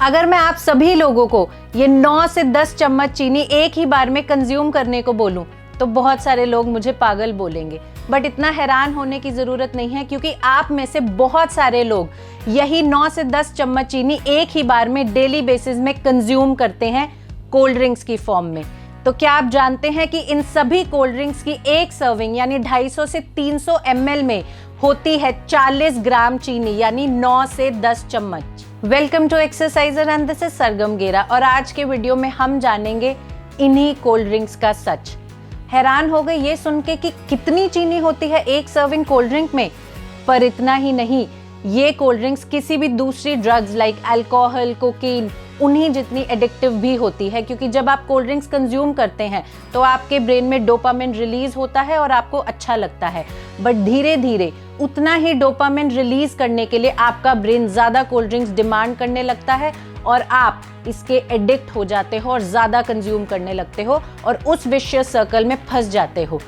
अगर मैं आप सभी लोगों को ये 9 से 10 चम्मच चीनी एक ही बार में कंज्यूम करने को बोलूं तो बहुत सारे लोग मुझे पागल बोलेंगे, बट इतना हैरान होने की ज़रूरत नहीं है, क्योंकि आप में से बहुत सारे लोग यही 9 से 10 चम्मच चीनी एक ही बार में डेली बेसिस में कंज्यूम करते हैं कोल्ड ड्रिंक्स की फॉर्म में। तो क्या आप जानते हैं कि इन सभी कोल्ड ड्रिंक्स की एक सर्विंग यानी 250 से 300 ml में होती है 40 ग्राम चीनी, यानी 9 से 10 चम्मच। Welcome to exerciser and this is Sargam Gera, और आज के वीडियो में हम जानेंगे इन्हीं कोल्ड ड्रिंक्स का सच। हैरान हो गए ये सुन के कि कितनी चीनी होती है एक सर्विंग कोल्ड ड्रिंक में। पर इतना ही नहीं, ये कोल्ड ड्रिंक्स किसी भी दूसरी ड्रग्स लाइक अल्कोहल, कोकीन, उन्हीं जितनी एडिक्टिव भी होती है, क्योंकि जब आप कोल्ड ड्रिंक्स कंज्यूम करते हैं तो आपके ब्रेन में डोपामिन रिलीज होता है और आपको अच्छा लगता है, बट धीरे धीरे उतना ही डोपामिन रिलीज करने के लिए आपका ब्रेन ज़्यादा कोल्ड ड्रिंक्स डिमांड करने लगता है और आप इसके एडिक्ट हो जाते हो और ज़्यादा कंज्यूम करने लगते हो और उस विशियस सर्कल में फंस जाते हो।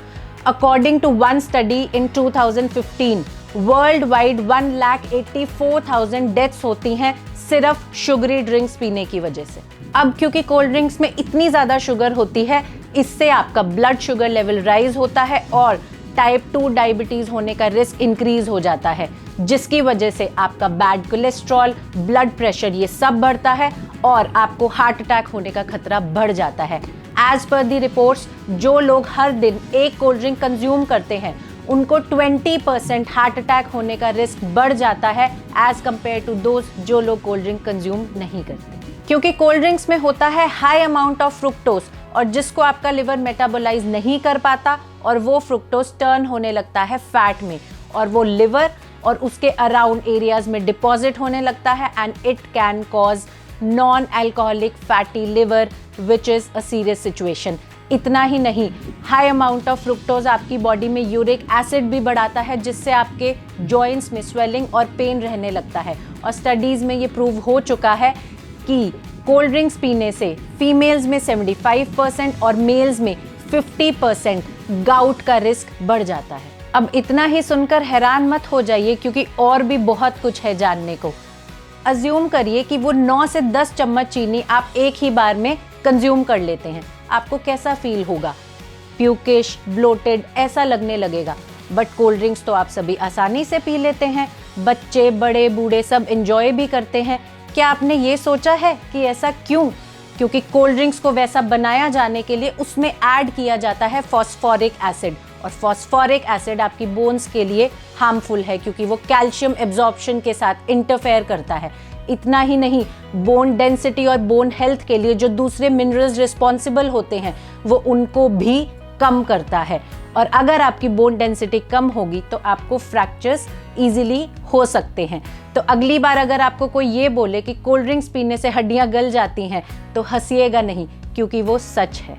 According to one study in 2015, world wide 1,84,000 deaths होती हैं सिर्फ शुगरी ड्रिंक्स पीने की वजह से। अब क्योंकि कोल्ड ड्रिंक्स में इतनी ज़्यादा शुगर होती है, इससे आपका ब्लड शुगर लेवल राइज होता है और टाइप 2 डायबिटीज़ होने का रिस्क इंक्रीज हो जाता है, जिसकी वजह से आपका बैड कोलेस्ट्रॉल, ब्लड प्रेशर, ये सब बढ़ता है और आपको हार्ट अटैक होने का खतरा बढ़ जाता है। एज पर दी रिपोर्ट्स, जो लोग हर दिन एक कोल्ड ड्रिंक कंज्यूम करते हैं उनको 20% हार्ट अटैक होने का रिस्क बढ़ जाता है एज कंपेयर टू दोज जो लोग कोल्ड ड्रिंक कंज्यूम नहीं करते, क्योंकि कोल्ड ड्रिंक्स में होता है हाई अमाउंट ऑफ फ्रुक्टोज, और जिसको आपका लिवर मेटाबोलाइज नहीं कर पाता और वो फ्रुक्टोज टर्न होने लगता है फैट में, और वो लिवर और उसके अराउंड एरियाज में डिपॉजिट होने लगता है and it can cause non alcoholic fatty liver which is a serious situation. इतना ही नहीं, हाई अमाउंट ऑफ फ्रुक्टोज आपकी बॉडी में यूरिक एसिड भी बढ़ाता है, जिससे आपके जॉइंट्स में स्वेलिंग और पेन रहने लगता है। और स्टडीज़ में ये प्रूव हो चुका है कि कोल्ड ड्रिंक्स पीने से फीमेल्स में 75% और मेल्स में 50% गाउट का रिस्क बढ़ जाता है। अब इतना ही सुनकर हैरान मत हो जाइए, क्योंकि और भी बहुत कुछ है जानने को। अज्यूम करिए कि वो 9 से 10 चम्मच चीनी आप एक ही बार में कंज्यूम कर लेते हैं, आपको कैसा फील होगा? प्यूकिश, ब्लोटेड ऐसा लगने लगेगा। बट कोल्ड ड्रिंक्स तो आप सभी आसानी से पी लेते हैं, बच्चे, बड़े, बूढ़े सब एंजॉय भी करते हैं। क्या आपने ये सोचा है कि ऐसा क्यों? क्योंकि कोल्ड ड्रिंक्स को वैसा बनाया जाने के लिए उसमें ऐड किया जाता है फॉस्फोरिक एसिड, और फॉस्फोरिक एसिड आपकी बोन्स के लिए हार्मफुल है क्योंकि वो कैल्शियम एब्जॉर्प्शन के साथ इंटरफेयर करता है। इतना ही नहीं, बोन डेंसिटी और बोन हेल्थ के लिए जो दूसरे मिनरल्स रिस्पॉन्सिबल होते हैं वो उनको भी कम करता है, और अगर आपकी बोन डेंसिटी कम होगी तो आपको फ्रैक्चर्स इजीली हो सकते हैं। तो अगली बार अगर आपको कोई ये बोले कि कोल्ड ड्रिंक्स पीने से हड्डियां गल जाती हैं तो हंसिएगा नहीं, क्योंकि वो सच है।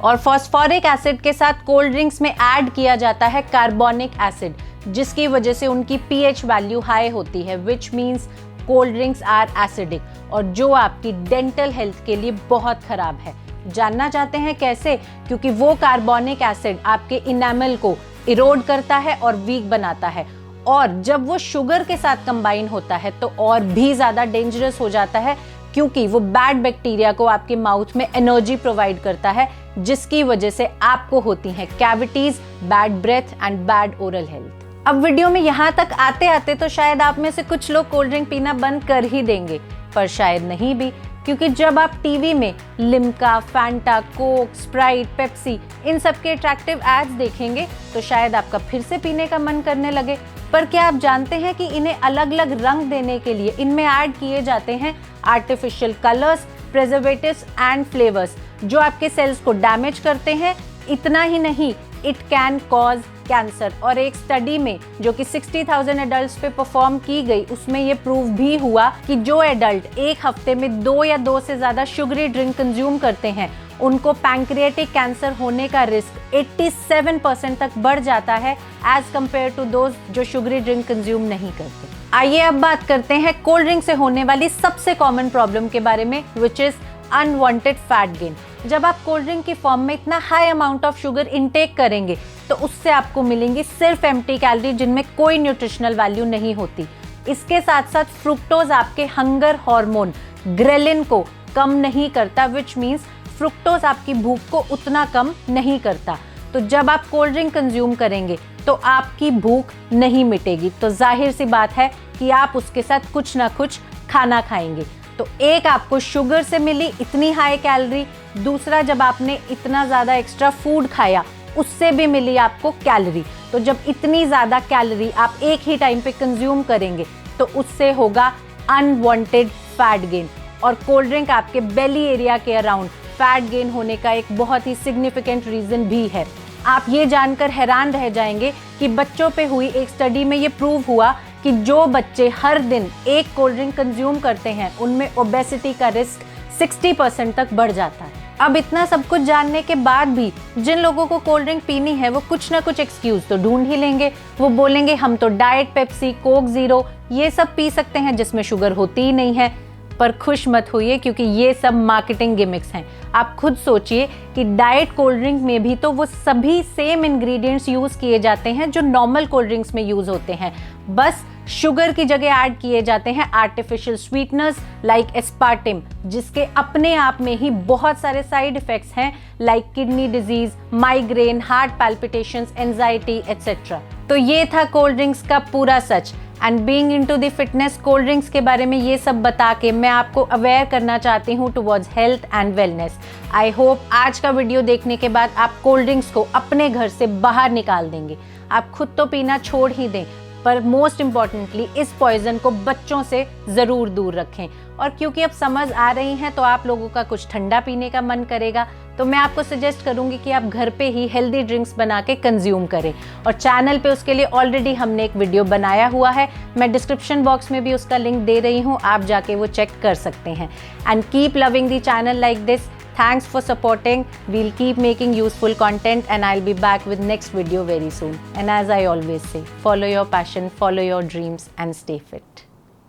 और फॉस्फोरिक एसिड के साथ कोल्ड ड्रिंक्स में ऐड किया जाता है कार्बोनिक एसिड, जिसकी वजह से उनकी पीएच वैल्यू हाई होती है, which means cold drinks are acidic, और जो आपकी डेंटल हेल्थ के लिए बहुत खराब है। जानना चाहते हैं कैसे? क्योंकि वो कार्बोनिक एसिड आपके इनेमल को इरोड करता है और वीक बनाता है, और जब वो शुगर के साथ कंबाइन होता है तो और भी ज़्यादा डेंजरस हो जाता है, क्योंकि वो बैड बैक्टीरिया को आपके माउथ में एनर्जी प्रोवाइड करता है, जिसकी वजह से आपको होती हैं cavities, bad breath and bad oral health. अब वीडियो में यहाँ तक आते आते तो शायद आप में से कुछ लोग कोल्ड ड्रिंक पीना बंद कर ही देंगे, पर शायद नहीं भी, क्योंकि जब आप टीवी में Limca, Fanta, Coke, Sprite, Pepsi इन सब के अट्रैक्टिव एड्स देखेंगे तो शायद आपका फिर से पीने का मन करने लगे। पर क्या आप जानते हैं कि इन्हें अलग अलग रंग देने के लिए इनमें ऐड किए जाते हैं artificial colours, preservatives and flavours, जो आपके सेल्स को डैमेज करते हैं। इतना ही नहीं, इट कैन कॉज कैंसर। और एक स्टडी में जो कि 60,000 एडल्ट्स पे परफॉर्म की गई, उसमें ये प्रूव भी हुआ कि जो एडल्ट एक हफ्ते में 2 या 2 से ज़्यादा शुगरी ड्रिंक कंज्यूम करते हैं उनको पैंक्रियाटिक कैंसर होने का रिस्क 87% तक बढ़ जाता है एज कंपेयर टू दोज जो शुगरी ड्रिंक कंज्यूम नहीं करते। आइए अब बात करते हैं कोल्ड ड्रिंक से होने वाली सबसे कॉमन प्रॉब्लम के बारे में, which is unwanted fat gain. जब आप कोल्ड ड्रिंक की फॉर्म में इतना high amount of sugar intake करेंगे तो उससे आपको मिलेंगी सिर्फ एम्प्टी कैलोरी, जिनमें कोई न्यूट्रिशनल वैल्यू नहीं होती। इसके साथ साथ फ्रुक्टोज आपके हंगर हार्मोन ग्रेलिन को कम नहीं करता, विच मीन्स फ्रुक्टोज आपकी भूख को उतना कम नहीं करता। तो जब आप कोल्ड ड्रिंक कंज्यूम करेंगे तो आपकी भूख नहीं मिटेगी, तो जाहिर सी बात है कि आप उसके साथ कुछ ना कुछ खाना खाएंगे। तो एक आपको शुगर से मिली इतनी हाई कैलोरी, दूसरा जब आपने इतना ज़्यादा एक्स्ट्रा फूड खाया उससे भी मिली आपको कैलोरी। तो जब इतनी ज़्यादा कैलोरी आप एक ही टाइम पे कंज्यूम करेंगे तो उससे होगा अनवांटेड फैट गेन, और कोल्ड ड्रिंक आपके बेली एरिया के अराउंड फैट गेन होने का एक बहुत ही सिग्निफिकेंट रीज़न भी है। आप ये जानकर हैरान रह जाएंगे कि बच्चों पे हुई एक स्टडी में ये प्रूव हुआ कि जो बच्चे हर दिन एक कोल्ड ड्रिंक कंज्यूम करते हैं उनमें ओबेसिटी का रिस्क 60% तक बढ़ जाता है। अब इतना सब कुछ जानने के बाद भी जिन लोगों को कोल्ड ड्रिंक पीनी है वो कुछ ना कुछ एक्सक्यूज तो ढूंढ ही लेंगे। वो बोलेंगे हम तो डाइट पेप्सी, कोक ज़ीरो ये सब पी सकते हैं जिसमें शुगर होती ही नहीं है। पर खुश मत होइए क्योंकि ये सब मार्केटिंग गिमिक्स हैं। आप खुद सोचिए कि डाइट कोल्ड ड्रिंक में भी तो वो सभी सेम इंग्रेडिएंट्स यूज़ किए जाते हैं जो नॉर्मल कोल्ड ड्रिंक्स में यूज़ होते हैं, बस शुगर की जगह ऐड किए जाते हैं आर्टिफिशियल स्वीटनर्स लाइक एस्पार्टिम, जिसके अपने आप में ही बहुत सारे साइड इफेक्ट्स हैं like kidney disease, migraine, heart palpitations, anxiety etcetera. तो ये था कोल्ड ड्रिंक्स का पूरा सच। And being into the fitness, cold drinks के बारे में ये सब बता के मैं आपको अवेयर करना चाहती हूँ towards health and wellness. I hope आज का वीडियो देखने के बाद आप कोल्ड ड्रिंक्स को अपने घर से बाहर निकाल देंगे। आप खुद तो पीना छोड़ ही दें, पर मोस्ट इम्पॉर्टेंटली इस पॉइजन को बच्चों से ज़रूर दूर रखें। और क्योंकि अब समझ आ रही हैं तो आप लोगों का कुछ ठंडा पीने का मन करेगा, तो मैं आपको सजेस्ट करूंगी कि आप घर पे ही हेल्दी ड्रिंक्स बना के कंज्यूम करें। और चैनल पे उसके लिए ऑलरेडी हमने एक वीडियो बनाया हुआ है, मैं डिस्क्रिप्शन बॉक्स में भी उसका लिंक दे रही हूँ, आप जाके वो चेक कर सकते हैं। And keep loving the channel like this. Thanks for supporting. We'll keep making useful content and I'll be back with next video very soon. And as I always say, follow your passion, follow your dreams and stay fit.